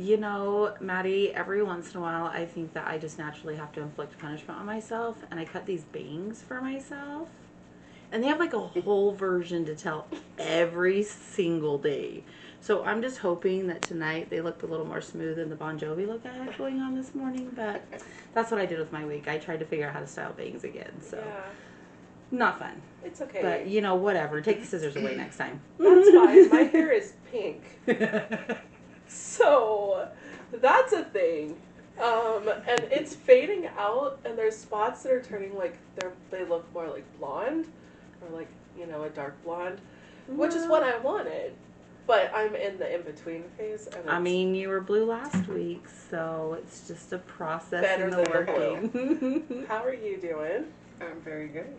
You know, Maddie, every once in a while, I think that I just naturally have to inflict punishment on myself, and I cut these bangs for myself. And they have like a whole version to tell every single day. So I'm just hoping that tonight they look a little more smooth than the Bon Jovi look I had going on this morning. But that's what I did with my wig. I tried to figure out how to style bangs again. So Yeah. not fun. It's okay. But, you know, whatever. Take the scissors away next time. That's fine. My hair is pink. So, that's a thing. And it's fading out, and there's spots that are turning like they look more like blonde, or like, you know, a dark blonde, which is what I wanted. But I'm in the in-between phase. And I mean, you were blue last week, so it's just a process better in the than the working. How are you doing? I'm very good.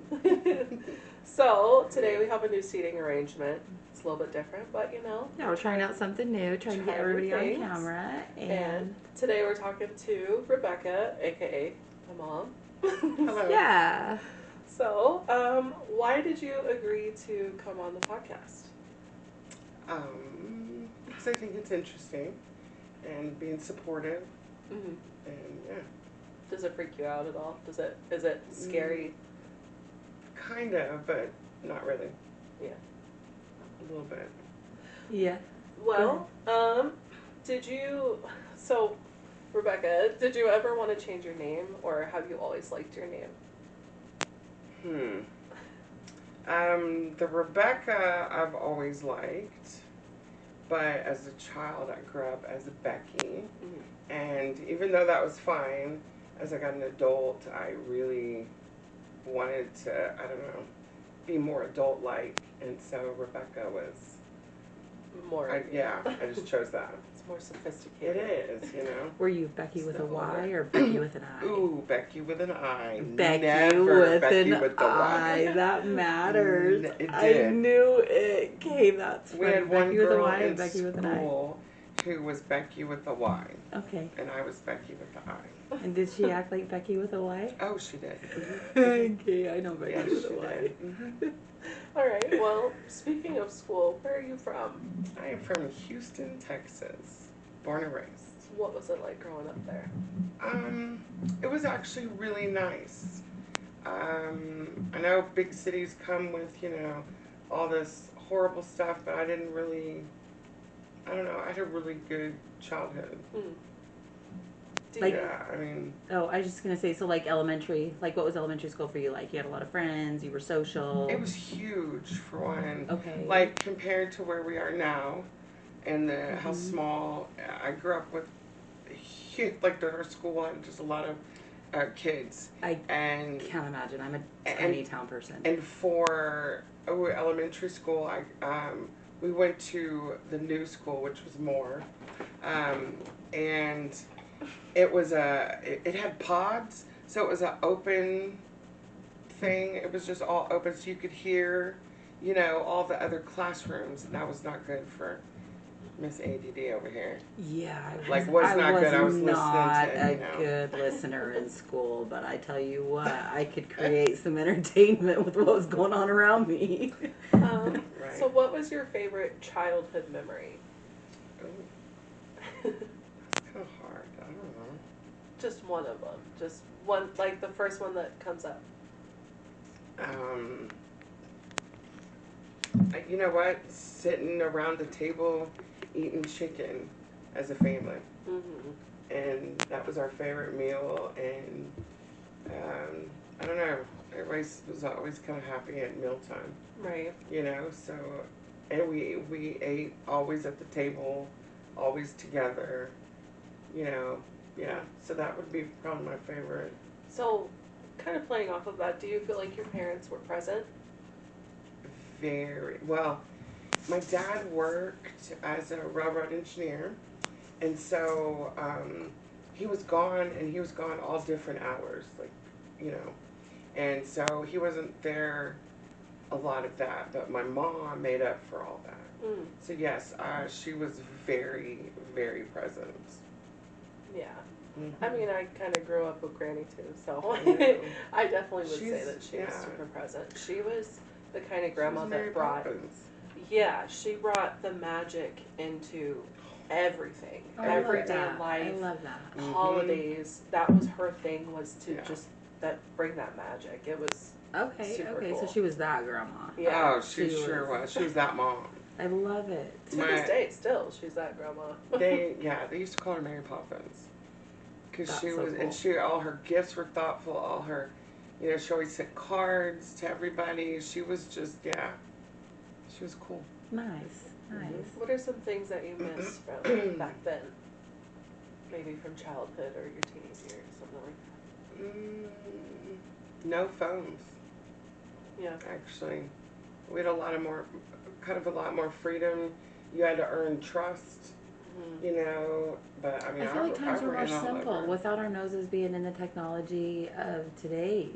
So, today we have a new seating arrangement. It's a little bit different, but you know. Yeah, we're trying out something new, trying to get everybody on camera. And today we're talking to Rebecca, aka my mom. Hello. Yeah. So, why did you agree to come on the podcast? Because I think it's interesting and being supportive, Mm-hmm. and yeah. Does it freak you out at all? Is it scary? Kind of, but not really. Yeah. A little bit. Yeah. Well, Rebecca, did you ever want to change your name, or have you always liked your name? The Rebecca I've always liked, but as a child I grew up as a Becky, and even though that was fine, as I got an adult, I really wanted to, I don't know, be more adult-like, and so Rebecca was More. I just chose that. It's more sophisticated. It is, you know. Were you Becky with a Y or Becky with an I? Ooh, Becky with an I. Becky Never with Becky an with the I. Y. That matters. It I did. knew it came. That's We funny. had one Becky with a girl Y in and Becky with an I. school who was Becky with the Y, Okay. and I was Becky with the I. And did she act like Becky with a Y? Oh, she did. Okay, I know Becky Yes, with she a Y. did. Mm-hmm. All right. Well, speaking of school, where are you from? I am from Houston, Texas, born and raised. What was it like growing up there? It was actually really nice. I know big cities come with, you know, all this horrible stuff, but I didn't really, I don't know, I had a really good childhood. Like, yeah, I mean. Oh, I was just going to say, so like elementary, like what was elementary school for you like? You had a lot of friends, you were social. It was huge for one. Okay. Like compared to where we are now and how small, I grew up with, like our school had just a lot of kids. I can't imagine. I'm a tiny town person. And for elementary school, we went to the new school, which was more, and it was it had pods, so it was an open thing. It was just all open, so you could hear, you know, all the other classrooms, and that was not good for Miss ADD over here. Yeah, was not good. I was not listening to, a you know. good listener in school, but I tell you what, I could create some entertainment with what was going on around me. Right. So, what was your favorite childhood memory? That's kind of hard. I don't know. Just one of them. Just one, like the first one that comes up. You know what? Sitting around the table eating chicken as a family. And that was our favorite meal. And I don't know. Everybody was always kind of happy at mealtime. Right. You know, so, and we ate always at the table, always together, you know, yeah. So that would be probably my favorite. So, kind of playing off of that, do you feel like your parents were present? Very well. My dad worked as a railroad engineer, and so he was gone, and he was gone all different hours, like, you know, and so he wasn't there a lot of that, but my mom made up for all that. So yes, she was very, very present. Yeah. I mean, I kind of grew up with Granny too, so I definitely would say that she was super present. She was the kind of grandma that brought, she brought the magic into everything, Oh, everyday life, I love that. holidays. That was her thing, was to Yeah. just bring that magic. It was Okay, super okay, cool. so she was that grandma. Yeah. Oh, she She sure was. was. She was that mom. I love it. To My- this day, still, she's that grandma. They used to call her Mary Poppins. Because That's she so was, cool. and all her gifts were thoughtful, all her, she always sent cards to everybody. She was just, she was cool. Nice, nice. What are some things that you miss from back then? Maybe from childhood or your teenage years, something like No phones, that. Yeah. actually. We had a lot more freedom. You had to earn trust, but I mean, I feel like times were more ran all simple over. without our noses being in the technology of today.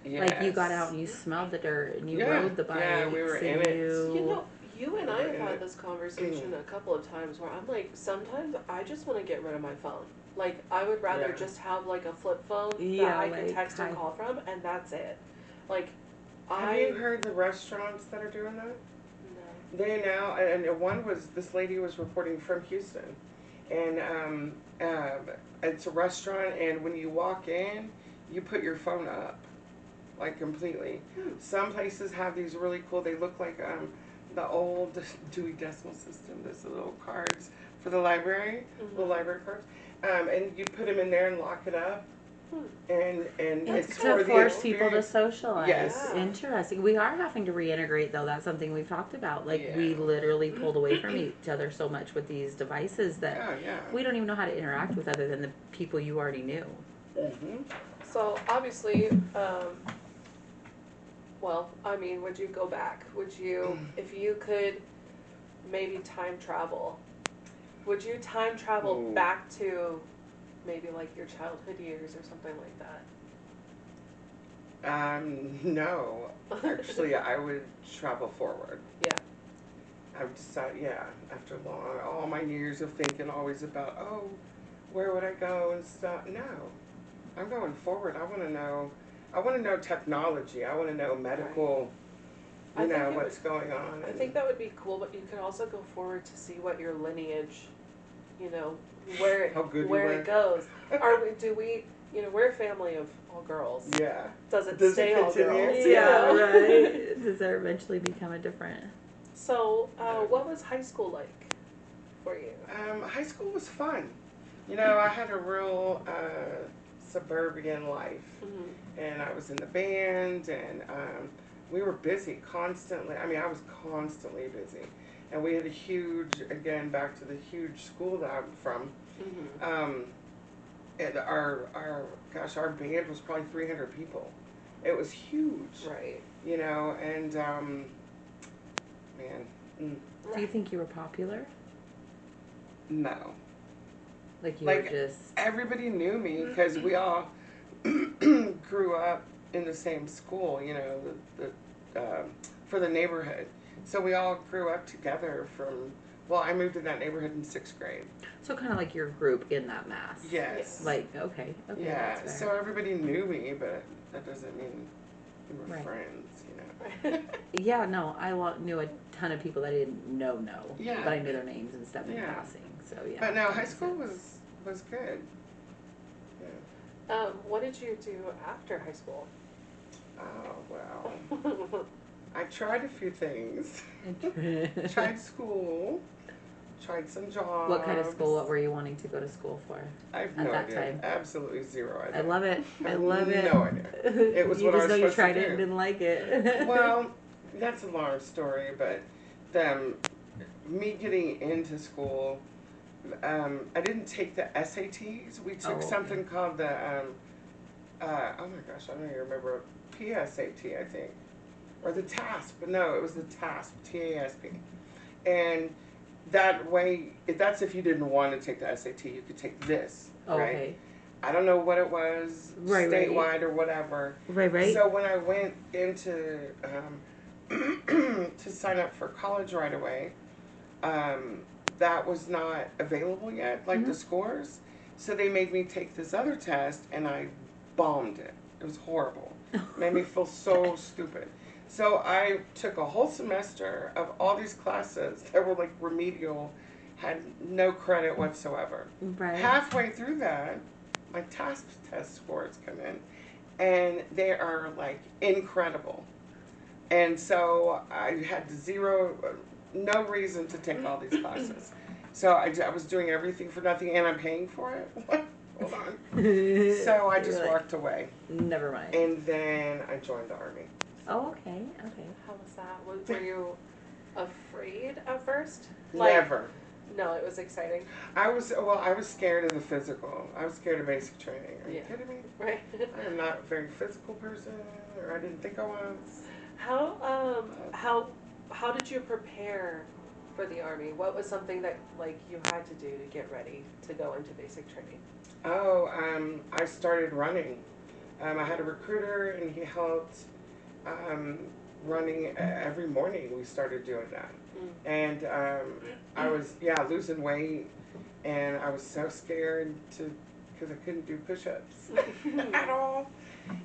Yes. Like you got out and you smelled the dirt and you Yeah. rode the bikes. Yeah, we were in and it. You and I have in had it. this conversation a couple of times where I'm like, sometimes I just want to get rid of my phone. Like, I would rather just have like a flip phone that I can text and call from, and that's it. Like, Have you heard the restaurants that are doing that? No. They now, and one was, this lady was reporting from Houston, and it's a restaurant, and when you walk in, you put your phone up, like completely. Some places have these really cool, they look like the old Dewey Decimal System, those little cards for the library, little library cards, and you put them in there and lock it up. And it's to for force the people to socialize. Yes. Yeah. Interesting. We are having to reintegrate, though. That's something we've talked about. Like, we literally pulled away from each other so much with these devices that we don't even know how to interact with other than the people you already knew. So, obviously, well, I mean, would you go back? Would you, if you could maybe time travel, would you time travel back to maybe like your childhood years or something like that? No. Actually, I would travel forward. Yeah. I've decided, after all my years of thinking always about, where would I go and stuff. No. I'm going forward. I want to know technology. I want to know medical, what's going on. I think that would be cool, but you could also go forward to see what your lineage, where it goes. We're a family of all girls. Yeah. Does it Does stay it all continue? girls? Yeah, right. Does there eventually become a different? So, what was high school like for you? High school was fun. I had a real suburban life, and I was in the band, and we were busy constantly. I mean, I was constantly busy, and we had a huge, again, back to the huge school that I'm from. And our band was probably 300 people. It was huge. Right. And man. Do you think you were popular? No. Like you were just... Everybody knew me because we all grew up in the same school, for the neighborhood. So we all grew up together I moved in that neighborhood in 6th grade. So kind of like your group in that mass. Yes. Like, okay. Yeah, that's so everybody knew me, but that doesn't mean we were friends, Yeah, no, I knew a ton of people that I didn't know. Yeah. But I knew their names and stuff in passing. So yeah. But no, high school was good. Yeah. What did you do after high school? Oh well, I tried a few things. Tried school. Tried some jobs. What kind of school? What were you wanting to go to school for? I have at no that idea. time? Absolutely zero idea. I love it. I have love it. No idea. It was you what I just was know you supposed tried to it do. and didn't like it. Well, that's a long story, but me getting into school, I didn't take the SATs. We took something called the, oh my gosh, I don't even remember, PSAT, I think. Or the TASP. No, it was the TASP, TASP. And that way, that's if you didn't want to take the SAT, you could take this, right? Okay. I don't know what it was, statewide or whatever. Right. So when I went into to sign up for college right away, that was not available yet, like the scores. So they made me take this other test, and I bombed it. It was horrible. Made me feel so stupid. So I took a whole semester of all these classes that were like remedial, had no credit whatsoever. Right. Halfway through that, my task test scores come in, and they are like incredible. And so I had no reason to take all these classes. So I was doing everything for nothing, and I'm paying for it. What? Hold on. So I just walked away. Never mind. And then I joined the Army. Oh, okay, okay. How was that? Were you afraid at first? Never. No, it was exciting. I was scared of the physical. I was scared of basic training. Are you kidding me? Right. I am not a very physical person, or I didn't think I was. How did you prepare for the Army? What was something that like you had to do to get ready to go into basic training? Oh, I started running. I had a recruiter, and he helped running every morning. We started doing that. And I was, losing weight, and I was so scared because I couldn't do push-ups at all.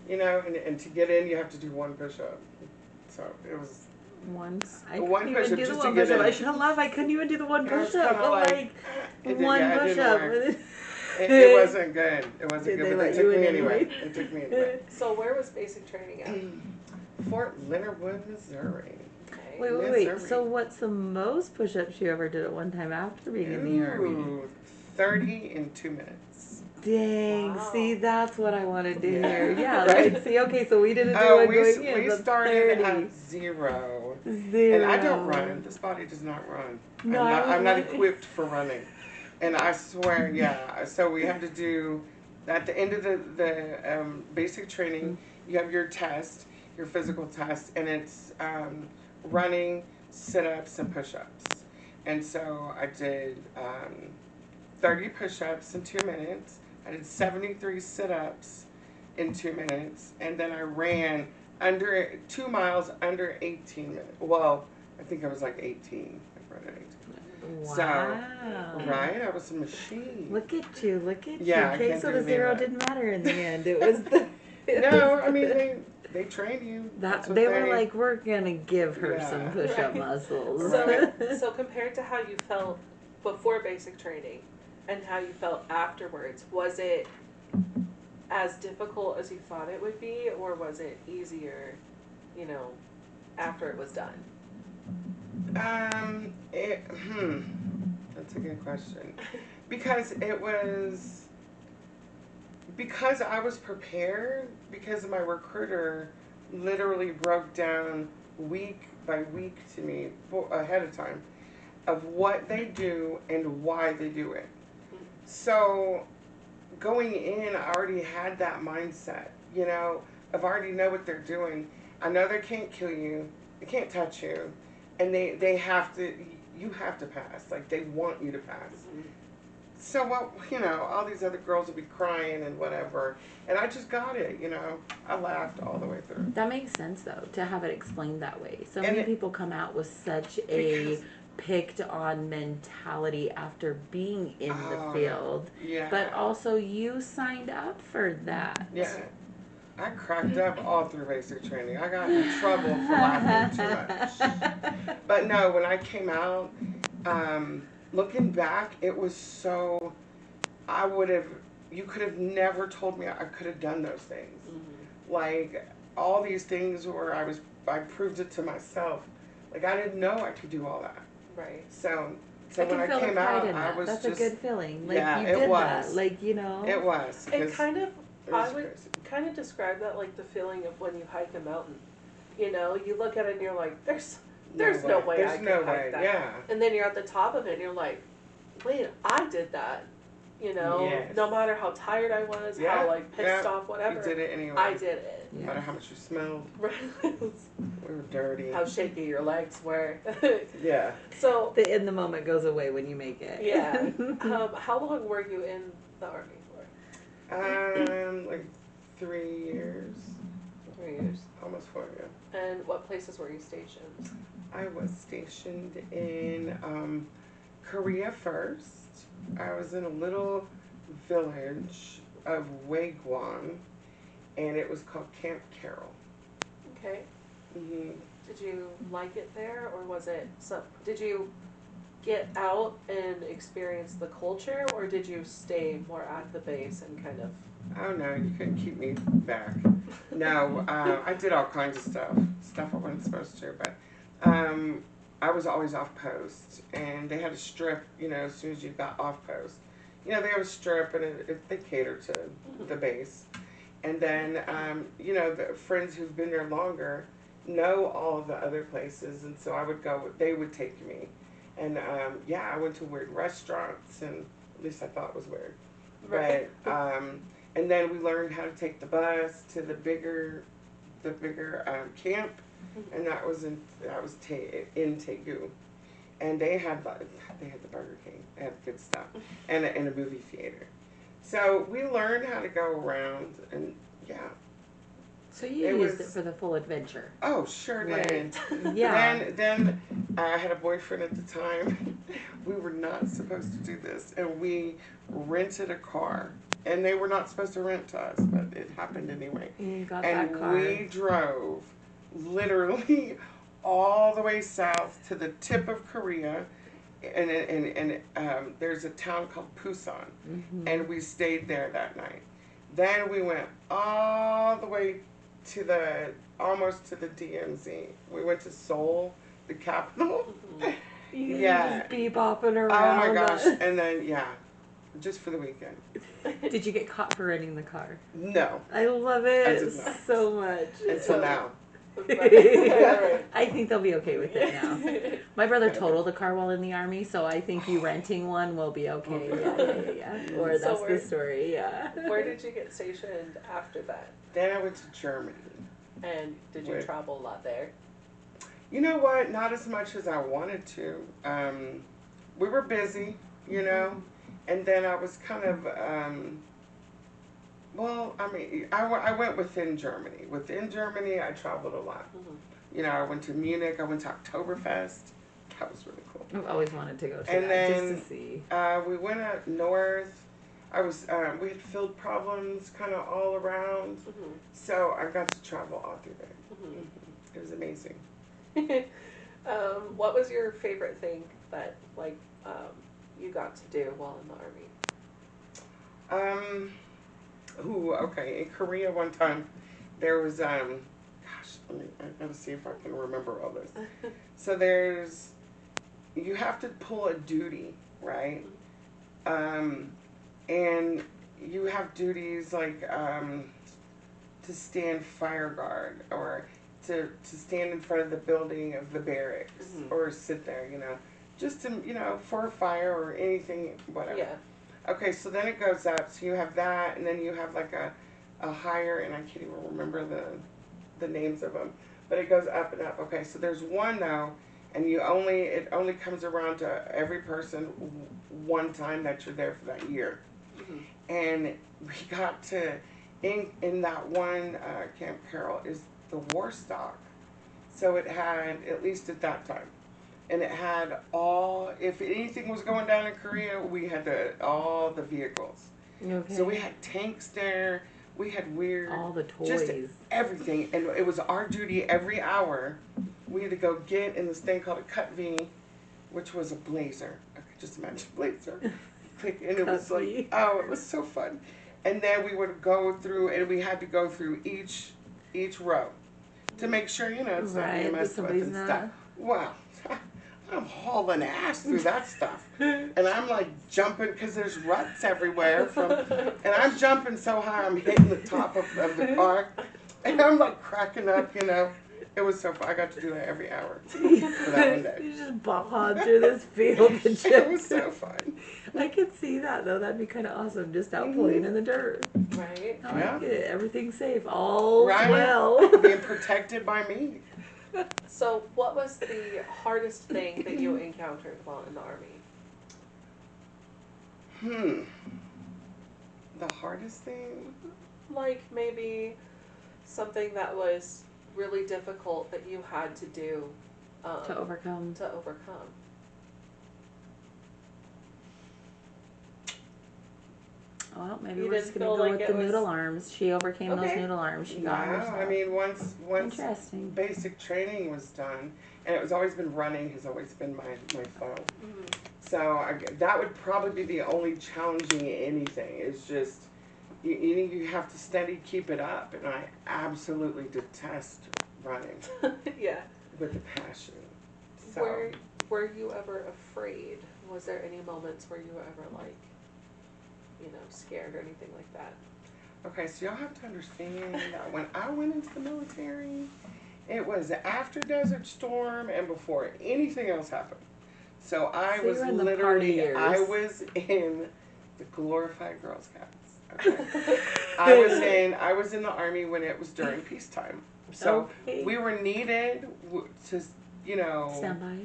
You know, and to get in, you have to do one push-up. So it was... I couldn't even do the one push-up. I should have laughed. I couldn't even do the one push-up. One push-up. It wasn't good. It wasn't Did good, but it took me anyway. It took me anyway. So where was basic training at? Fort Leonard Wood, Missouri. Okay. Wait. So what's the most push-ups you ever did at one time after being in the Army? 30 in 2 minutes. Dang. Wow. See, that's what I wanted to hear. Yeah, Right. like, see, okay, so we didn't do it going in. We started at 0. And I don't run. This body does not run. No, I'm not equipped for running. And I swear, so we had to do, at the end of the basic training, you have your test, your physical test, and it's running, sit-ups, and push-ups. And so I did 30 push-ups in 2 minutes. I did 73 sit-ups in 2 minutes. And then I ran 2 miles under 18 minutes. Well, I think I was like 18. I ran at 18. Wow. So, right? I was a machine. Look at you. Yeah, Okay, so the 0 didn't matter in the end. It was the... No, I mean, they train you. They were like, we're going to give her some push-up muscles. So compared to how you felt before basic training and how you felt afterwards, was it as difficult as you thought it would be, or was it easier, after it was done? That's a good question. Because I was prepared, because my recruiter literally broke down week by week to me ahead of time of what they do and why they do it. So going in, I already had that mindset, I've already know what they're doing. I know they can't kill you, they can't touch you, and you have to pass. Like, they want you to pass. So all these other girls would be crying and whatever, and I just got it, I laughed all the way through. That makes sense, though, to have it explained that way. So many people come out with such a picked on mentality after being in the field. Yeah. But also, you signed up for that. Yeah. I cracked up all through basic training. I got in trouble for laughing too much. But no, when I came out, looking back, it was so, you could have never told me I could have done those things. Mm-hmm. Like, all these things where I proved it to myself. Like, I didn't know I could do all that. Right. So when I came out, I was That's just... That's a good feeling. Like, yeah, you it did was. that. Like, It was. I would kind of describe that like the feeling of when you hike a mountain. You look at it and you're like, there's no way I could hike that. Yeah. And then you're at the top of it and you're like, wait, I did that. Yes. No matter how tired I was, how like pissed off, whatever. You did it anyway. I did it. No matter how much you smelled. Right. We were dirty. How shaky your legs were. Yeah. So the in the moment goes away when you make it. Yeah. How long were you in the Army for? Like 3 years. 3 years. Almost 4 years. And what places were you stationed? I was stationed in Korea first. I was in a little village of Waegwon, and it was called Camp Carroll. Okay. Mm-hmm. Did you like it there, or was it did you get out and experience the culture, or did you stay more at the base and kind of? Oh no, you couldn't keep me back. No, I did all kinds of stuff I wasn't supposed to, but I was always off post, and they had a strip. As soon as you got off post, they have a strip, and they cater to the base. And then, the friends who've been there longer know all of the other places, and so I would go. They would take me, and I went to weird restaurants, and at least I thought it was weird. Right. But and then we learned how to take the bus to the bigger camp, and that was in Tegu, and they had the Burger King, they had good stuff, and a movie theater. So we learned how to go around, and So you used it for the full adventure. Oh, sure did. Yeah. Then I had a boyfriend at the time. We were not supposed to do this, and we rented a car. And they were not supposed to rent to us, but it happened anyway. You got and that car. We drove literally all the way south to the tip of Korea, and there's a town called Busan, and we stayed there that night. Then we went all the way to almost to the DMZ. We went to Seoul, the capital. You just bebopping around. Oh my gosh! And then just for the weekend. Did you get caught for renting the car? No. I love it so much. Until now. I think they'll be okay with it now. My brother totaled a car while in the Army, so I think you renting one will be okay. Yeah. Or that's the story, Where did you get stationed after that? Then I went to Germany. And did you travel a lot there? You know what? Not as much as I wanted to. We were busy, and then I was kind of, I went within Germany. Within Germany, I traveled a lot. I went to Munich. I went to Oktoberfest. That was really cool. I've always wanted to go to and that then, just to see. We went up north. We had field problems kind of all around. So I got to travel all through there. It was amazing. What was your favorite thing that, you got to do while in the Army? Okay. In Korea one time, there was, I gotta see if I can remember all this. So you have to pull a duty, right? And you have duties like, to stand fire guard, or to stand in front of the building of the barracks, or sit there, just to, for a fire or anything, whatever. Yeah. Okay, so then it goes up. So you have that, and then you have like a higher, and I can't even remember the names of them, but it goes up and up. Okay, so there's one though, and it only comes around to every person one time that you're there for that year. And we got to in that one Camp Carroll is the war stock, so it had, at least at that time. And it had if anything was going down in Korea, we had all the vehicles. Okay. So we had tanks there. We had all the toys. Just everything. And it was our duty every hour. We had to go get in this thing called a Cut V, which was a blazer. I could just imagine a blazer. And it was like, it was so fun. And then we would go through, and we had to go through each row to make sure, it's not being messed with and stuff. Wow. I'm hauling ass through that stuff. And I'm like jumping because there's ruts everywhere and I'm jumping so high I'm hitting the top of the car. And I'm like cracking up, It was so fun. I got to do that every hour for that one day. You just bop through this field. It was so fun. I could see that though. That'd be kind of awesome. Just out playing in the dirt. Right. I like it. Everything's safe. All right. well. Being protected by me. So, what was the hardest thing that you encountered while in the Army? The hardest thing? Like maybe something that was really difficult that you had to do to overcome. Well, maybe You we're just didn't gonna feel go like with it the was- noodle arms. She overcame those Okay. noodle arms. She No, got herself. I mean once Interesting. basic training was done, and it was always been running has always been my foe. Mhm. So that would probably be the only challenging anything. Is just you have to steady keep it up, and I absolutely detest running Yeah. with a passion. So Were you ever afraid? Was there any moments where you were ever like, scared or anything like that? okay, so y'all have to understand that when I went into the military, it was after Desert Storm and before anything else happened. So I So was you were in the party literally years. I was in the glorified Girl Scouts. Okay. I was in the Army when it was during peacetime. So Okay. we were needed to Stand by.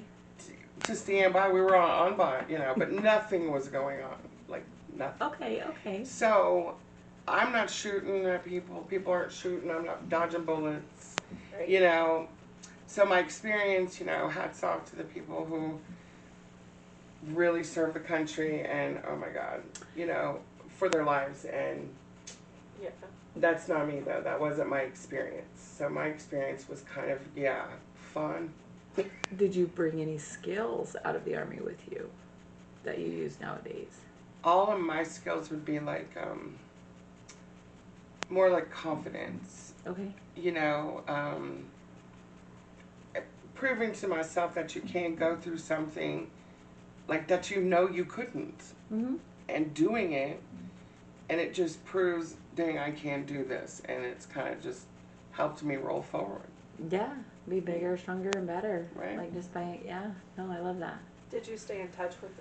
to stand by. We were on by, but nothing was going on. Like nothing. Okay. So I'm not shooting at people. People aren't shooting. I'm not dodging bullets. Right. So my experience, hats off to the people who really serve the country and oh my God, for their lives. And Yeah. that's not me though. That wasn't my experience. So my experience was kind of, fun. Did you bring any skills out of the Army with you that you use nowadays? All of my skills would be like, more like confidence. Okay. Proving to myself that you can go through something like that you couldn't, Mm-hmm. and doing it, and it just proves, dang, I can do this, and it's kind of just helped me roll forward. Yeah. Be bigger, stronger, and better. Right. Like just by, No, I love that. Did you stay in touch with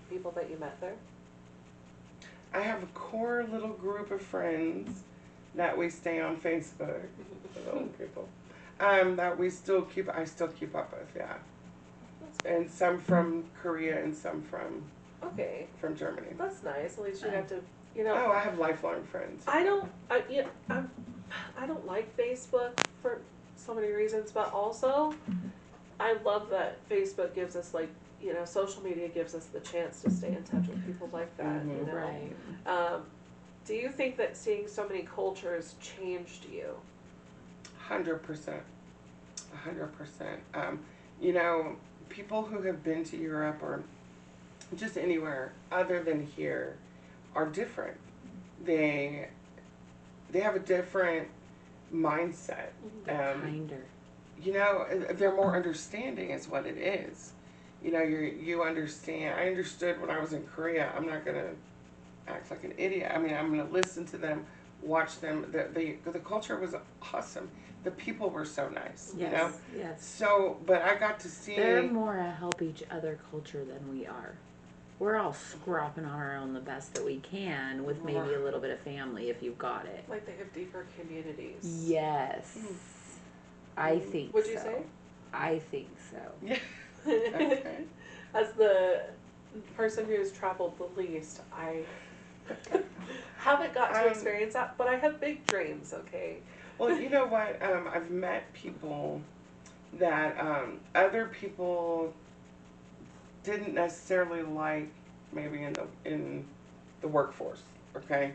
people that you met there? I have a core little group of friends that we stay on Facebook, the old people, that I still keep up with, yeah. And some from Korea and some from Germany. That's nice. At least you got to, Oh, I have lifelong friends. I don't like Facebook for so many reasons, but also I love that Facebook gives us social media gives us the chance to stay in touch with people like that. Mhm. Right. Do you think that seeing so many cultures changed you? 100%. 100%. People who have been to Europe or just anywhere other than here are different. They have a different mindset. Kinder. They're more understanding is what it is. You understand. I understood when I was in Korea. I'm not gonna act like an idiot. I mean, I'm gonna listen to them, watch them. The culture was awesome. The people were so nice. Yes. Yes. So, but I got to see. They're more a help each other culture than we are. We're all scrapping on our own the best that we can with maybe a little bit of family if you've got it. Like they have deeper communities. Yes. I think Would you say? I think so. Yeah. Okay. As the person who's traveled the least, I haven't got to experience that, but I have big dreams, okay? Well, you know what? I've met people that other people didn't necessarily like, maybe in the workforce, okay?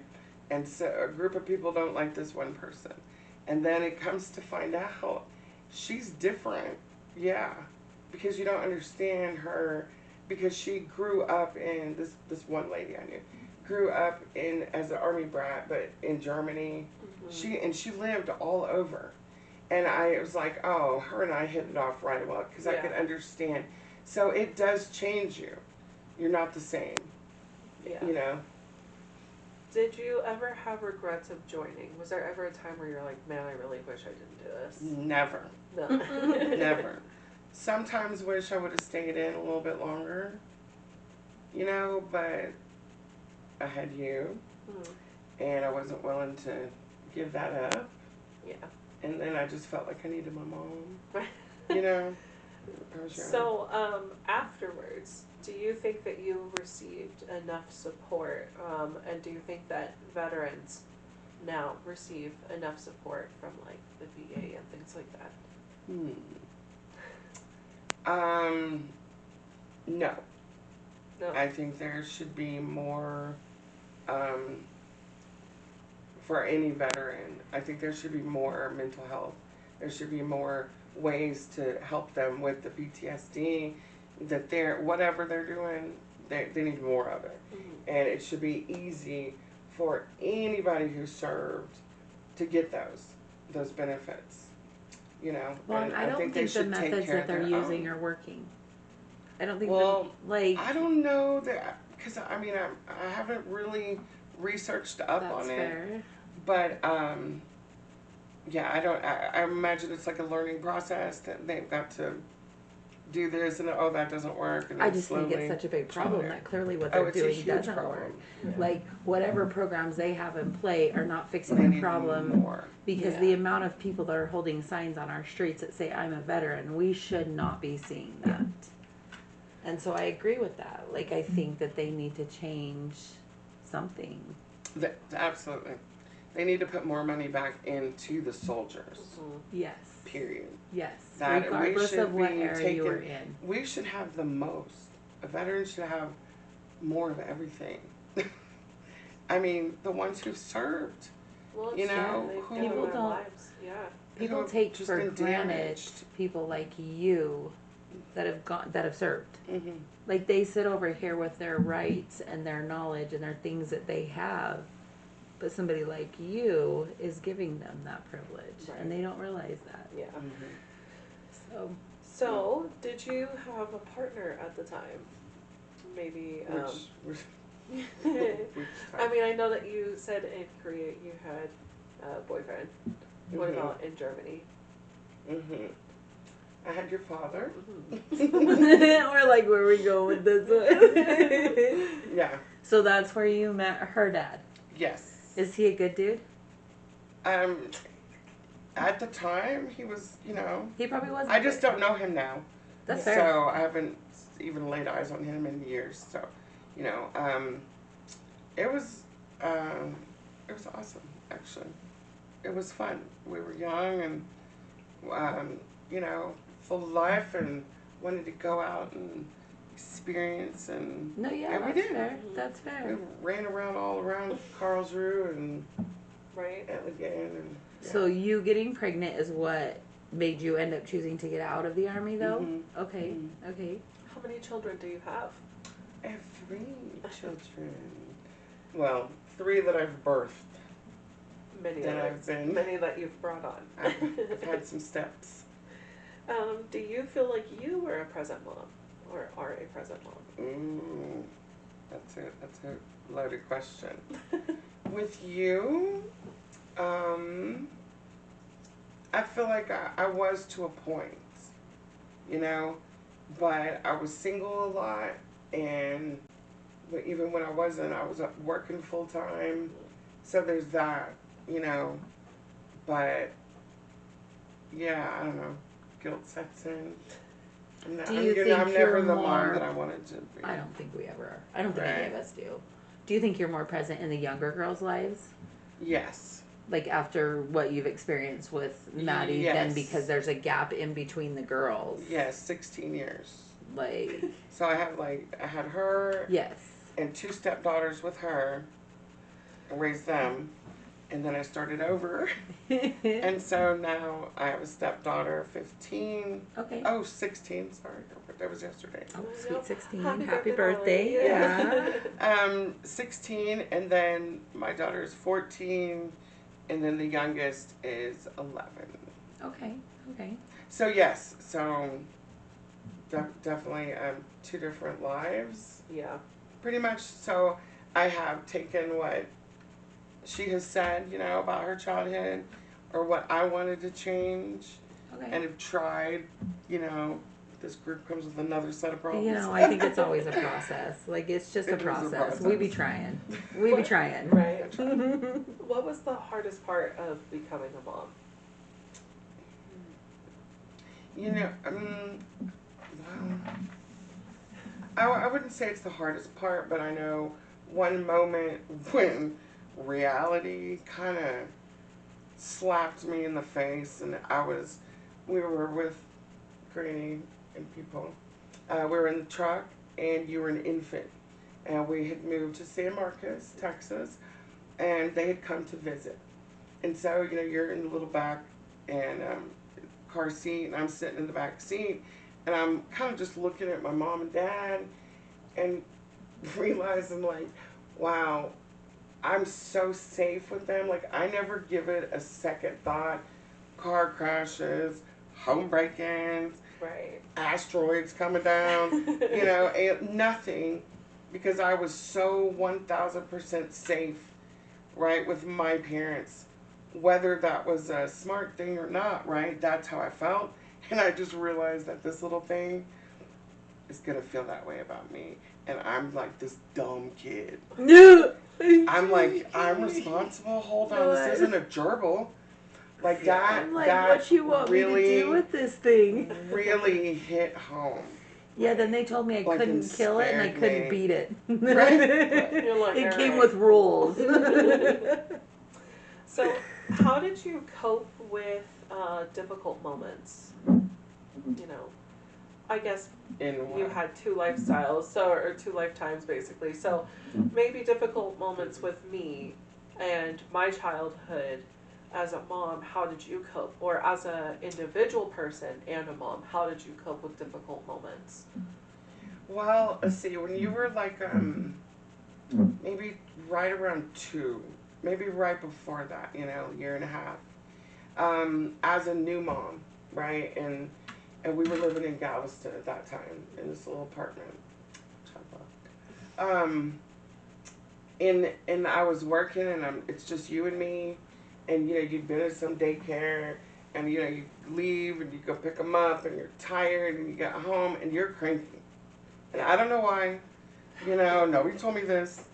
And so a group of people don't like this one person. And then it comes to find out she's different, because you don't understand her, because she grew up in, this one lady I knew, grew up as an army brat, but in Germany. Mm-hmm. She lived all over. And I was like, oh, her and I hit it off right well, because I could understand. So it does change you. You're not the same. Yeah. Did you ever have regrets of joining? Was there ever a time where you're like, man, I really wish I didn't do this? Never. No. Never. Sometimes wish I would have stayed in a little bit longer, but I had you, and I wasn't willing to give that up. Yeah. And then I just felt like I needed my mom. I was young. So, afterwards, do you think that you received enough support? And do you think that veterans now receive enough support from like the VA and things like that? No. No. I think there should be more for any veteran. I think there should be more mental health. There should be more ways to help them with the PTSD, that whatever they're doing, they need more of it. Mhm. And it should be easy for anybody who served to get those benefits. You know, Well, and I don't think they the should take methods care that of they're their using own. are working. I don't think Well, like I don't know that, because I mean I haven't really researched up that's on it, fair. but yeah, I imagine it's like a learning process that they've got to do this and oh that doesn't work, and I then just think slowly it's such a big problem try. that clearly what Oh, they're it's a doing huge doesn't problem. work. Yeah. Like whatever programs they have in play are not fixing They the need problem. more. Because Yeah. the amount of people that are holding signs on our streets that say I'm a veteran, we should not be seeing that. And so I agree with that. Like I think that they need to change something. Absolutely, they need to put more money back into the soldiers. Mhm. Yes. Period. Yes. That we Regardless should of what be era you were in. We should have the most. A veteran should have more of everything. I mean, the ones who've served. Well, You it's- know, they've who- given People their don't- lives. Yeah. People who've take just for been granted damaged. people like you that have served. Mm-hmm. Like they sit over here with their rights and their knowledge and their things that they have, but somebody like you is giving them that privilege, Right. and they don't realize that. Yeah. Mm-hmm. So So, did you have a partner at the time? Maybe. Which I mean, I know that you said in Korea you had a boyfriend. What Mhm. about in Germany? Mm-hmm. I had your father. we're like, where we go with this one? Yeah. So that's where you met her dad. Yes. Is he a good dude? At the time, he was, He probably was. I just don't know him now. That's fair. So I haven't even laid eyes on him in years. So, it was awesome, actually. It was fun. We were young and, full of life and wanted to go out and experience and No, yeah, and we that's did. fair. That's We fair. ran around all around Karlsruhe and Right? Elegant and yeah. So you getting pregnant is what made you end up choosing to get out of the army, though? Mhm. Okay. Mhm. Okay. How many children do you have? I have 3 children. Well, 3 that I've birthed. Many That others. I've been. Many that you've brought on. I've had some steps. Do you feel like you were a present mom or are a present mom? Ooh, that's a loaded question. With you, I feel like I was to a point, but I was single a lot, and but even when I wasn't, I was working full time. So there's that, but yeah, I don't know. Guilt sets in. Do you think I'm you're never the more- mom that I wanted to be. I don't think we ever are. I don't think any Right. of us do. Do you think you're more present in the younger girls' lives? Yes. Like after what you've experienced with Maddie, then Yes. because there's a gap in between the girls? Yes, 16 years. Like, So I had her yes. and 2 stepdaughters with her. I raised them, and then I started over. And so now I have a stepdaughter, 15. Okay. Oh, 16. Sorry, her birthday was yesterday. Oh, sweet 16. Happy Happy birthday, birthday. Molly. Yeah. 16, and then my daughter is 14, and then the youngest is 11. Okay. Okay. So yes, definitely 2 different lives. Yeah. Pretty much. So I have taken what she has said, about her childhood, or what I wanted to change, Okay. and have tried. This group comes with another set of problems. I think it's always a process. Like, it's just It a is a process. We be process. trying. We be trying. Right. What was the hardest part of becoming a mom? Well, I wouldn't say it's the hardest part, but I know one moment when reality kind of slapped me in the face, and we were with Granny and people. We were in the truck, and you were an infant, and we had moved to San Marcos, Texas, and they had come to visit. And so, you're in the little back and car seat, and I'm sitting in the back seat, and I'm kind of just looking at my mom and dad, and realizing like, wow, I'm so safe with them. Like, I never give it a second thought. Car crashes, home break-ins, Right. asteroids coming down, and nothing, because I was so 1,000% safe, right, with my parents. Whether that was a smart thing or not, right, that's how I felt. And I just realized that this little thing is going to feel that way about me. And I'm like this dumb kid. I'm like, I'm responsible. Hold on, this isn't a gerbil. Like that. I'm like, that what you want really, me to do with this thing? Really hit home. Yeah, then they told me I Like, couldn't kill it and I couldn't me. beat it. Right. You're like, It all came right. with rules. So, how did you cope with difficult moments? I guess In you what? had two lifestyles, or two lifetimes basically. So, maybe difficult moments with me and my childhood as a mom, how did you cope? Or as an individual person and a mom, how did you cope with difficult moments? Well, let's see. When you were like maybe right around 2, maybe right before that, year and a half, as a new mom, right, and we were living in Galveston at that time in this little apartment. And I was working, and it's just you and me, and you've been at some daycare, and you leave and you go pick them up, and you're tired, and you get home and you're cranky, and I don't know why, nobody told me this,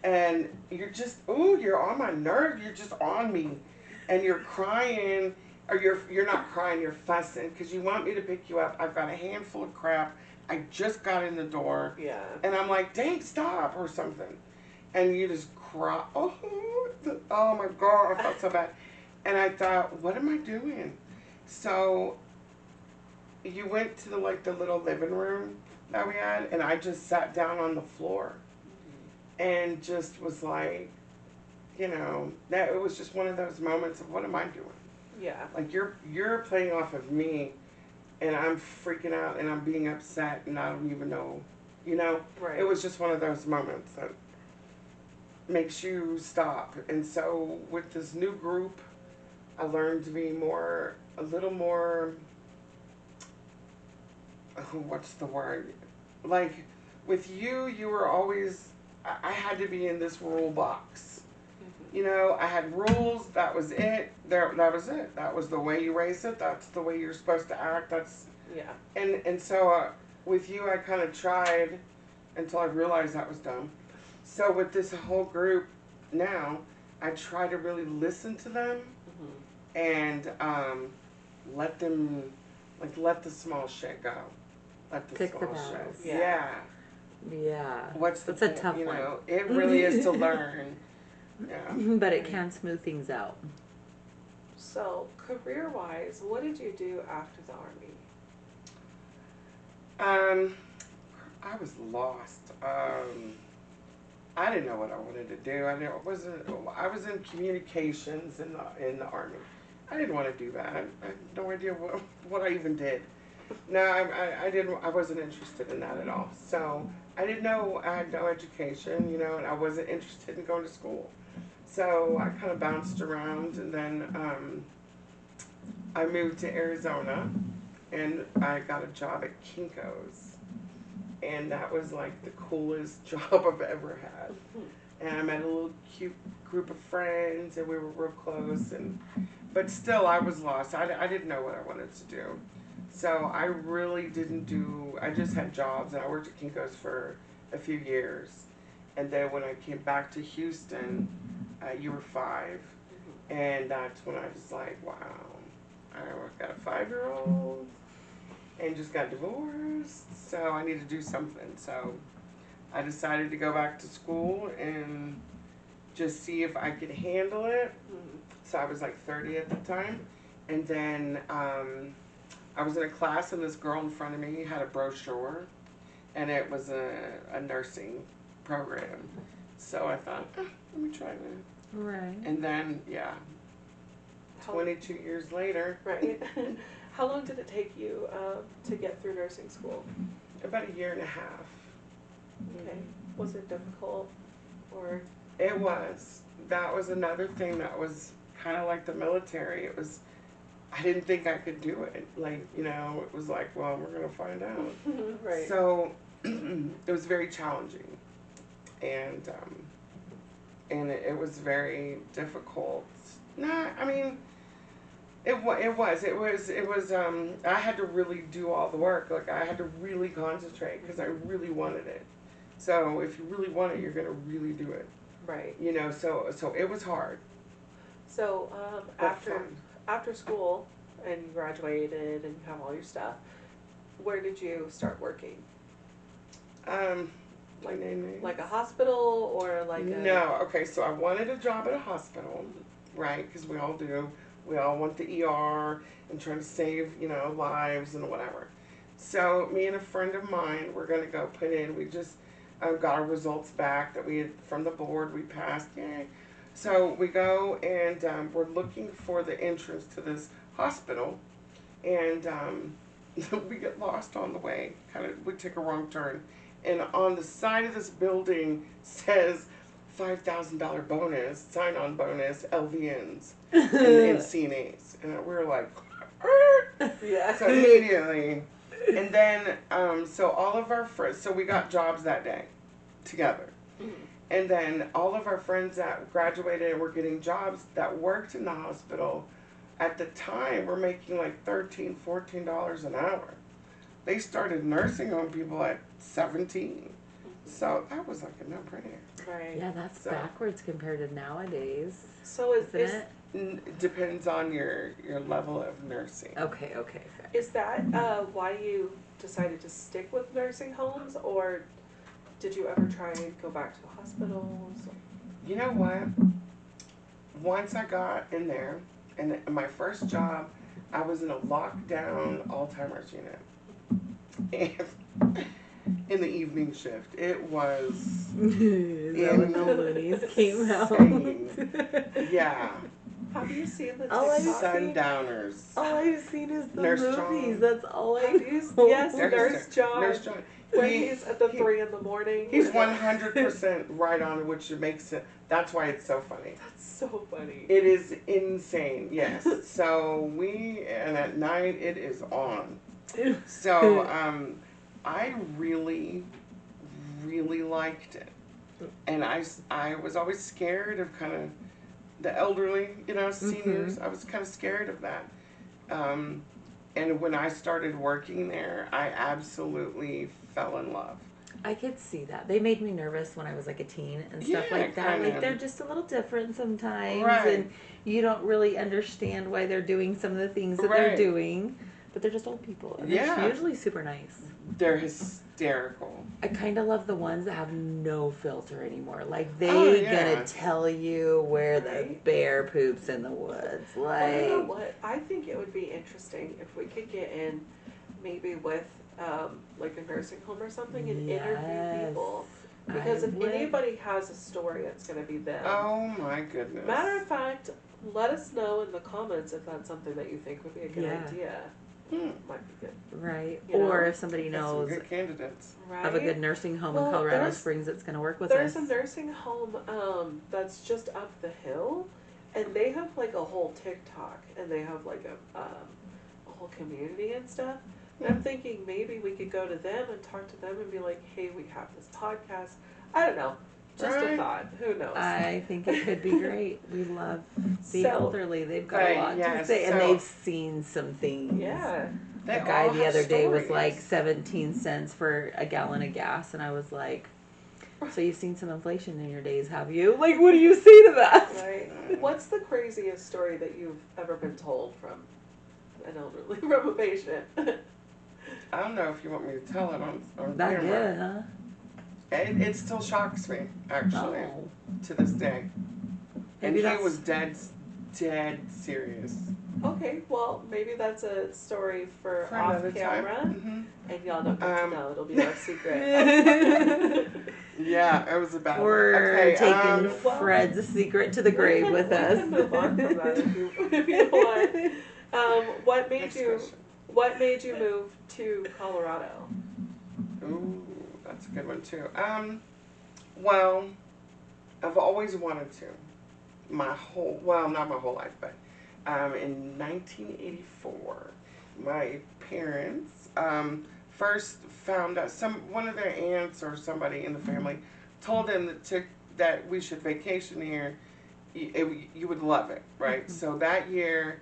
and you're just you're on my nerve, you're just on me, and you're crying, or you're not crying, you're fussing because you want me to pick you up. I've got a handful of crap. I just got in the door, Yeah. and I'm like, dang, stop or something. And you just cry. Oh my God, I felt so bad. And I thought, what am I doing? So you went to the little living room that we had, and I just sat down on the floor and just was like, that it was just one of those moments of, what am I doing? Yeah. Like, you're playing off of me, and I'm freaking out, and I'm being upset, and I don't even know, Right. It was just one of those moments that makes you stop. And so with this new group, I learned to be a little more, what's the word? Like, with you were always, I had to be in this rule box. I had rules, that was it. That was it. That was the way you raised it. That's the way you're supposed to act. Yeah. And so with you, I kind of tried until I realized that was dumb. So with this whole group now, I try to really listen to them and let them, let the small shit go. Let the Pick the small shit. battles. Yeah. Yeah. What's the It's a point? tough one. It really is to learn. Yeah. But it can smooth things out. So, career-wise, what did you do after the Army? I was lost. I didn't know what I wanted to do. I was in communications in the Army. I didn't want to do that. I had no idea what I even did. No, I didn't. I wasn't interested in that at all. So I didn't know. I had no education, and I wasn't interested in going to school. So I kind of bounced around, and then I moved to Arizona, and I got a job at Kinko's, and that was like the coolest job I've ever had. And I met a little cute group of friends, and we were real close. But still, I was lost. I didn't know what I wanted to do. So I really didn't do. I just had jobs, and I worked at Kinko's for a few years. And then when I came back to Houston, you were 5, and that's when I was like, wow, I've got a 5-year-old, and just got divorced, so I need to do something. So I decided to go back to school and just see if I could handle it. So I was like 30 at the time, and then I was in a class, and this girl in front of me had a brochure, and it was a nursing program. So I thought, let me try that. Right. And then, 22 years later. Right. How long did it take you to get through nursing school? About a year and a half. Okay. Was it difficult or? It was. That was another thing that was kind of like the military. It was, I didn't think I could do it. Like, it was like, well, we're going to find out. Right. So it was very challenging. And it was very difficult. It was, I had to really do all the work. Like, I had to really concentrate because I really wanted it. So if you really want it, you're going to really do it. Right. So it was hard. So after school and you graduated and you have all your stuff, where did you start working? Like a hospital or like a... No, okay, so I wanted a job at a hospital, right, because we all do. We all want the ER and trying to save, lives and whatever. So me and a friend of mine were going to go put in, we just got our results back that we had from the board, we passed, yay. So we go and we're looking for the entrance to this hospital, and we get lost on the way, we take a wrong turn. And on the side of this building says $5,000 bonus, sign-on bonus, LVNs and CNAs. And we were like, yeah. So immediately. And then, so all of our friends, so we got jobs that day together. Mm-hmm. And then all of our friends that graduated and were getting jobs that worked in the hospital, at the time, were making like $13, $14 an hour. They started nursing home people at 17. So that was like a no-brainer. Right. Yeah, that's backwards compared to nowadays. So is it depends on your level of nursing. Okay, fair. Is that why you decided to stick with nursing homes, or did you ever try and go back to the hospitals? You know what? Once I got in there, and my first job, I was in a lockdown Alzheimer's unit. And in the evening shift, it was when the loonies came out. Yeah. Have you seen the TikTok? Sundowners. All I've seen is the Nurse movies. John. That's all I know. Yes, Nurse John. Nurse John. When he's at the 3 in the morning. He's 100% right on, which makes it. That's why it's so funny. That's so funny. It is insane. Yes. So and at night it is on. So I really, really liked it, and I was always scared of kind of the elderly, seniors. Mm-hmm. I was kind of scared of that. And when I started working there, I absolutely fell in love. I could see that. They made me nervous when I was like a teen and stuff like that. Like, they're just a little different sometimes, right. And you don't really understand why they're doing some of the things that they're doing. But they're just old people, and they're usually super nice. They're hysterical. I kind of love the ones that have no filter anymore. Like, they gonna tell you where the bear poops in the woods. Like, well, you know what? I think it would be interesting if we could get in maybe with like a nursing home or something and interview people. Because if anybody has a story, it's going to be them. Oh my goodness. Matter of fact, let us know in the comments if that's something that you think would be a good idea. Might be good. Right. You or know? if somebody knows some good candidates. of a good nursing home in Colorado Springs that's going to work with There's us. a nursing home that's just up the hill, and they have like a whole TikTok, and they have like a whole community and stuff. And I'm thinking maybe we could go to them and talk to them and be like, hey, we have this podcast. I don't know. Just a thought. Who knows? I think it could be great. We love the elderly. They've got a lot to say, and they've seen some things. Yeah. The guy the other day was like 17 cents for a gallon of gas, and I was like, so you've seen some inflation in your days, have you? Like, what do you say to that? Right. What's the craziest story that you've ever been told from an elderly, from a patient? I don't know if you want me to tell it on That camera. good, huh? It still shocks me, actually, to this day. Maybe and he was dead serious. Okay, well, maybe that's a story for off another camera, time. and y'all don't get to know. It'll be our secret. Yeah, it was a bad one. We're Okay, taking well, Fred's secret to the grave with us. We can move on from that if you want. What made Next you question. What made you move to Colorado? Ooh, that's a good one too. Well, I've always wanted to. Not my whole life, but in 1984, my parents first found out one of their aunts or somebody in the family told them that we should vacation here. You would love it, right? Mm-hmm. So that year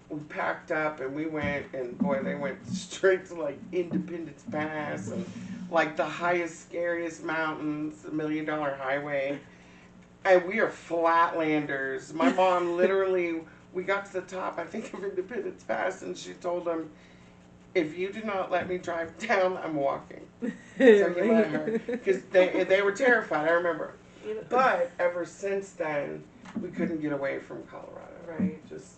we packed up and we went, and boy, they went straight to like Independence Pass and like the highest, scariest mountains, $1 Million Highway. And we are flatlanders. My mom literally, we got to the top, I think, of Independence Pass, and she told them, if you do not let me drive down, I'm walking. So he let her. Because they were terrified, I remember. But ever since then, we couldn't get away from Colorado. Right. Just,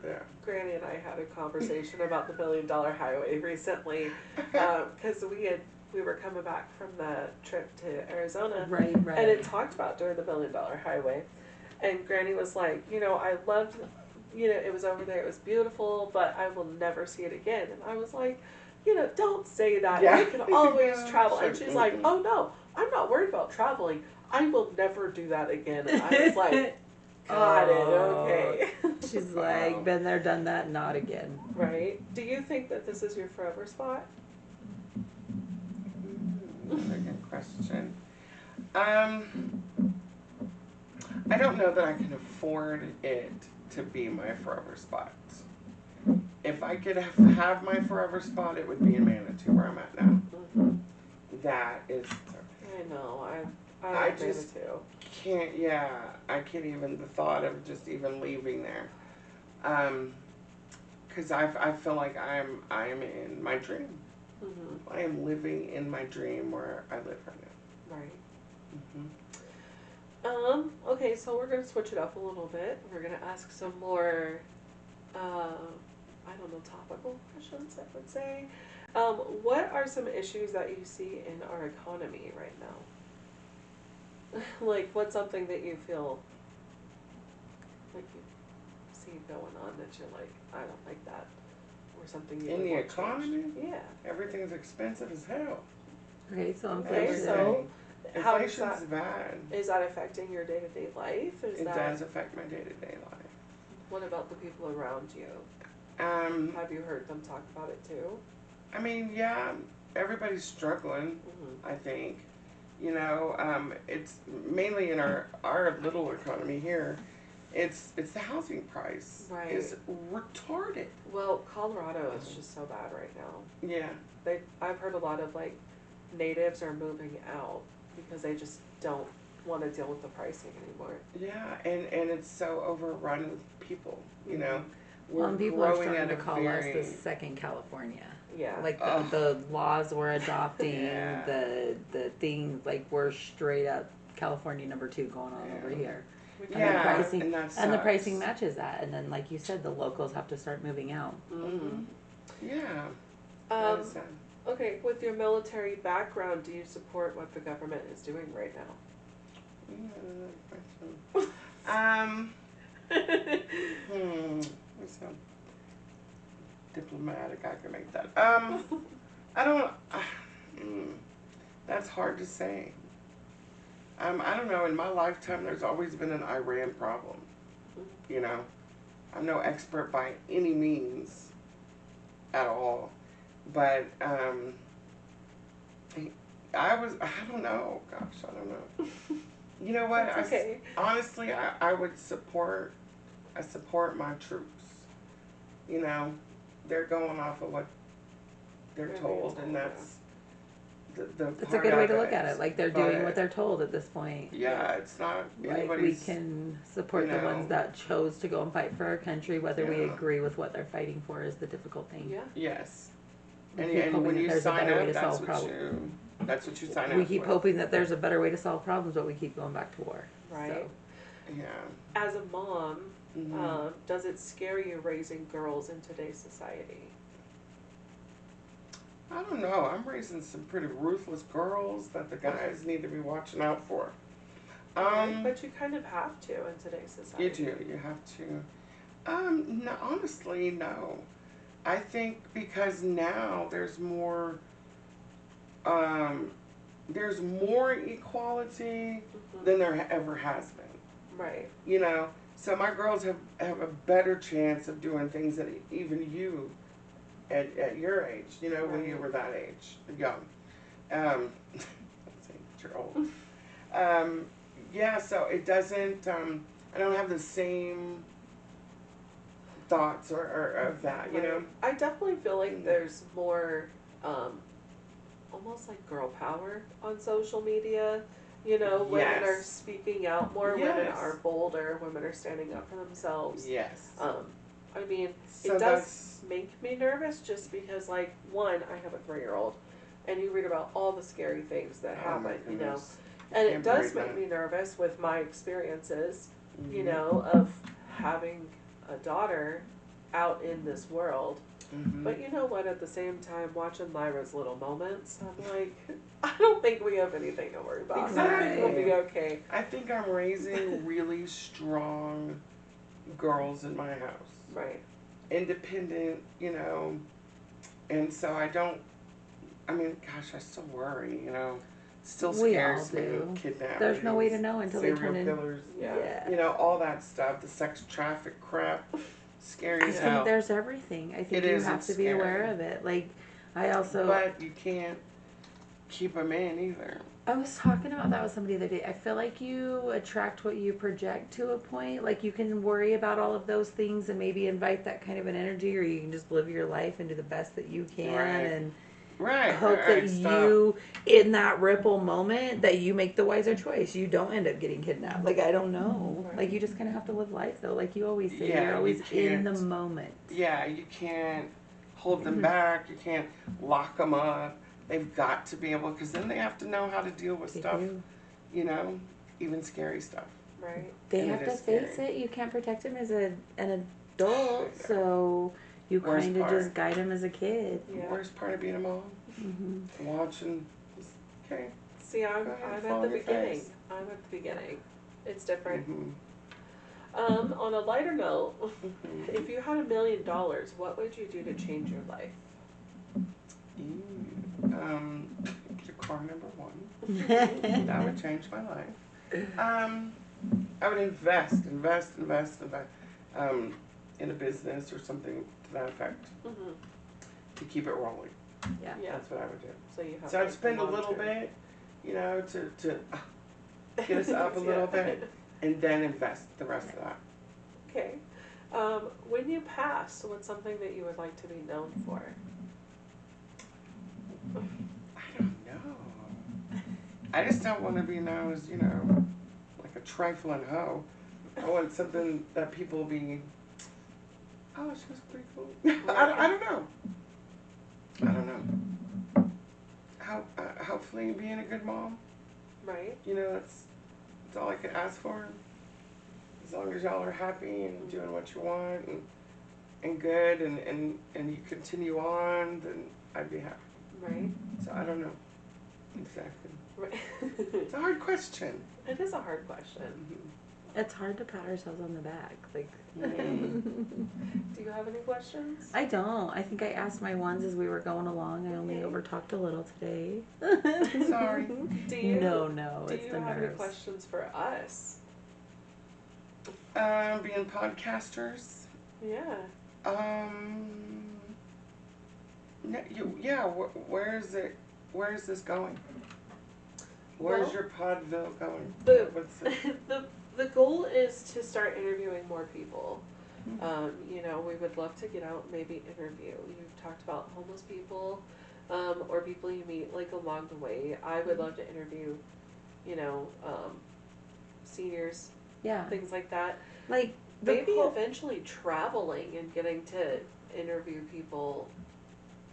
yeah. Granny and I had a conversation about the $1 Million Highway recently, because we were coming back from the trip to Arizona, Right. and it talked about doing the $1 Million Highway, and Granny was like, I loved, it was over there, it was beautiful, but I will never see it again. And I was like, don't say that. Yeah. You can always Yeah, travel. sure. And she's like, oh no, I'm not worried about traveling. I will never do that again. And I was like, got it, okay. She's like, been there, done that, not again. Right. Do you think that this is your forever spot? Another good question. I don't know that I can afford it to be my forever spot. If I could have my forever spot, it would be in Manitou, where I'm at now. Mm-hmm. That is. I know. I I like just Manitou. can't. Yeah, I can't even. The thought of just even leaving there, because I feel like I'm in my dream. Mm-hmm. I am living in my dream where I live right now. Right. Mm-hmm. Okay, so we're going to switch it up a little bit. We're going to ask some more, topical questions, I would say. What are some issues that you see in our economy right now? Like, what's something that you feel like you see going on that you're like, I don't like that? Or something you In would the want economy? changed? Yeah. Everything's expensive as hell. Okay, so Okay, inflation. so how does Inflation's that, bad. is that affecting your day-to-day life? It does affect my day-to-day life. What about the people around you? Have you heard them talk about it too? I mean, yeah, everybody's struggling, Mm-hmm. I think. It's mainly in our little economy here. It's the housing price. Right. Is retarded. Well, Colorado is just so bad right now. Yeah. I've heard a lot of natives are moving out because they just don't want to deal with the pricing anymore. Yeah, and it's so overrun with people, Mm-hmm. We're And people are growing starting at to a call very, us the second California. Yeah. Like Ugh. the laws we're adopting, Yeah. the things, like we're straight up California #2 going on over here. We And kinda- the pricing and that and the sucks. pricing matches that. And then like you said, the locals have to start moving out. Mhm. Yeah. Um, that is sad. okay, with your military background, do you support what the government is doing right now? What's so diplomatic I can make that. I don't. That's hard to say. I don't know. In my lifetime, there's always been an Iran problem. I'm no expert by any means at all, but I don't know. Gosh, I don't know. You know what? That's okay. Honestly, I would support. I support my troops. They're going off of what they're told, and that's the It's a part good way of to look at it. Like they're doing what they're told at this point. Yeah, it's not Like we anybody's. can support the ones that chose to go and fight for our country. Whether we Yeah. agree with what they're fighting for is the difficult thing. Yeah. Yes, We and, keep and hoping when that you there's a sign better way up, to that's solve what problems. that's what you sign up. We keep with. hoping that there's a better way to solve problems, but we keep going back to war. Right. So. Yeah. As a mom, Mhm. Does it scare you raising girls in today's society? I don't know. I'm raising some pretty ruthless girls that the guys need to be watching out for. But you kind of have to in today's society. You do. You have to. No, honestly, no. I think because now there's more equality than there ever has been. Right. You know, so my girls have a better chance of doing things that even you at your age, you know, when you were that age, young. Let's say you're old. Yeah, so it doesn't, I don't have the same thoughts or of that, you know? I definitely feel like there's more, almost like girl power on social media. You know, women are speaking out more, women are bolder, women are standing up for themselves. Yes. I mean, So it does make me nervous just because, like, one, I have a 3-year-old, and you read about all the scary things that happen, you know. And it does make me nervous with my experiences, you know, of having a daughter out in this world. But you know what, at the same time, watching Lyra's little moments, I'm like, I don't think we have anything to worry about. Exactly. I think we'll be okay. I think I'm raising really strong girls in my house. Right. Independent, you know, and so I mean, gosh, I still worry, you know. Still scares me, kidnapping. There's no way to know until they turn in. Serial killers. Yeah. You know, all that stuff, the sex traffic crap. Scary as hell. I think there's everything. I think you have to be aware of it. Like, But you can't keep them in either. I was talking about that with somebody the other day. I feel like you attract what you project to a point. Like, you can worry about all of those things and maybe invite that kind of an energy, or you can just live your life and do the best that you can and hope that you, in that ripple moment, that you make the wiser choice. You don't end up getting kidnapped. Like, I don't know. Like, you just kind of have to live life, though. Like you always say, you're always in the moment. Yeah, you can't hold them back. You can't lock them up. They've got to be able, because then they have to know how to deal with stuff, you know, even scary stuff. Right. They have to face it. You can't protect them as an adult, so you kind of just guide them as a kid. Yeah. The worst part of being a mom, watching, okay. See, I'm at the beginning. I'm at the beginning. It's different. On a lighter note, if you had $1 million, what would you do to change your life? Get a car, number one. That would change my life. I would invest in a business or something to that effect to keep it rolling. Yeah, that's what I would do. So I'd spend a little bit, you know, to get us up a little bit, and then invest the rest of that. Okay. When you pass, what's something that you would like to be known for? I don't know. I just don't want to be known as, you know, like a trifling hoe. I want something that people be, oh, she was pretty cool. I don't know. I don't know. Hopefully being a good mom. Right. You know, that's all I can ask for. As long as y'all are happy and doing what you want and good and you continue on, then I'd be happy. Right. So I don't know. Exactly. Right. It's a hard question. It is a hard question. It's hard to pat ourselves on the back. Like, do you have any questions? I don't. I think I asked my ones as we were going along. I only overtalked a little today. Sorry. Do you? No, do it's you the have nerves. any questions for us? Being podcasters. Yeah. Where is it? Where is this going? Where's your Podville going? The goal is to start interviewing more people. You know, we would love to get out and maybe interview. You've talked about homeless people, or people you meet like along the way. I would love to interview, you know, seniors, things like that. Like maybe eventually traveling and getting to interview people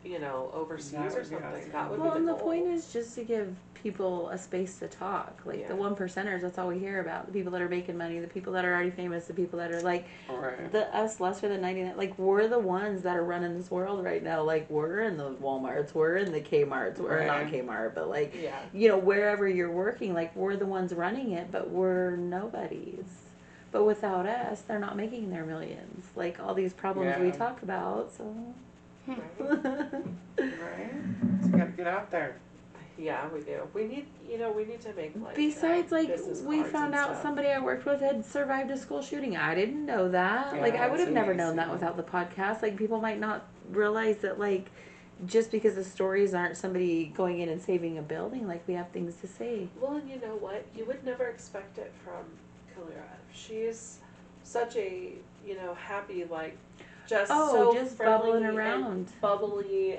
overseas That or would be something. awesome. That would Well, be and the goal. point is just to give people a space to talk. Like Yeah. the 1%ers, that's all we hear about. The people that are making money, the people that are already famous, the people that are like Right. the us lesser than 99. Like we're the ones that are running this world right now. Like we're in the Walmarts, we're in the Kmarts, we're not Right. Kmart, but like Yeah. wherever you're working, like we're the ones running it, but we're nobodies. But without us, they're not making their millions. Like all these problems we Yeah. talk about. So. Right? Right. So you got to get out there. Yeah, we do. We need to make like. Besides, like, business we cards found and out stuff. somebody I worked with had survived a school shooting. I didn't know that. Yeah, Like, I would have that's never known that amazing. without the podcast. Like, people might not realize that, like, just because the stories aren't somebody going in and saving a building, like, we have things to say. Well, and you know what? You would never expect it from Kalira. She's such a happy, like, just just friendly bubbling and around. bubbly,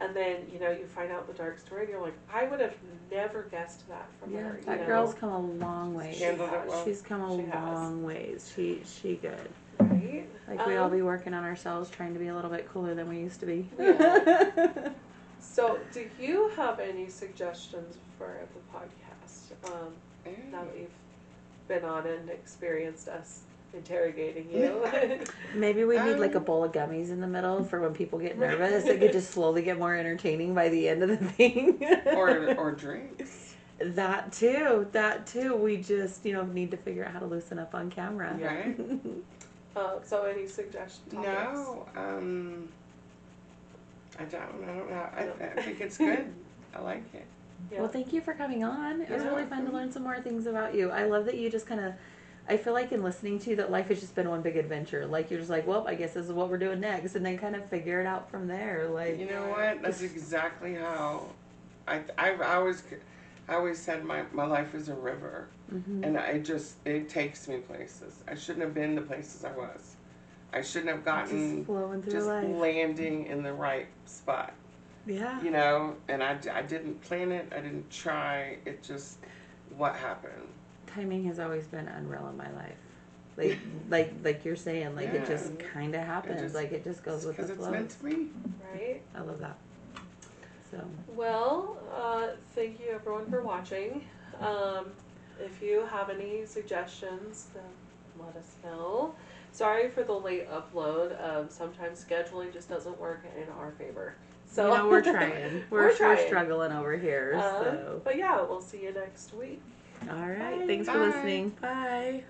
and then you find out the dark story, and you're like, I would have never guessed that from Yeah, her. that girl's come a long way. She Handled it has. well. She's come a She has. long ways. She good. Right? Like, we all be working on ourselves, trying to be a little bit cooler than we used to be. Yeah. So, do you have any suggestions for the podcast? Now that you've been on and experienced us interrogating you. Maybe we need like a bowl of gummies in the middle for when people get nervous. It could just slowly get more entertaining by the end of the thing. or drinks. That too. We just, need to figure out how to loosen up on camera. Right. So any suggestions? No. I don't know. I think it's good. I like it. Yeah. Well, thank you for coming on. It was You're really fun to welcome. learn some more things about you. I love that you just kind of, I feel like in listening to you that life has just been one big adventure. Like you're just like, well, I guess this is what we're doing next, and then kind of figure it out from there. Like, You know what? That's exactly how I always said my life is a river, mhm. and it takes me places. I shouldn't have been the places I was. I shouldn't have gotten Just flowing through just life. landing in the right spot. Yeah. And I didn't plan it. I didn't try. It just what happened. Timing has always been unreal in my life. Like you're saying, like it just Yeah. kind of happens. Like it just goes with the Because it's flow. meant to be. Right. I love that. So Well, thank you everyone for watching. If you have any suggestions, then let us know. Sorry for the late upload. Sometimes scheduling just doesn't work in our favor. So we're trying. We're struggling over here. So But yeah, we'll see you next week. all right. Bye. Thanks for Bye. listening. Bye.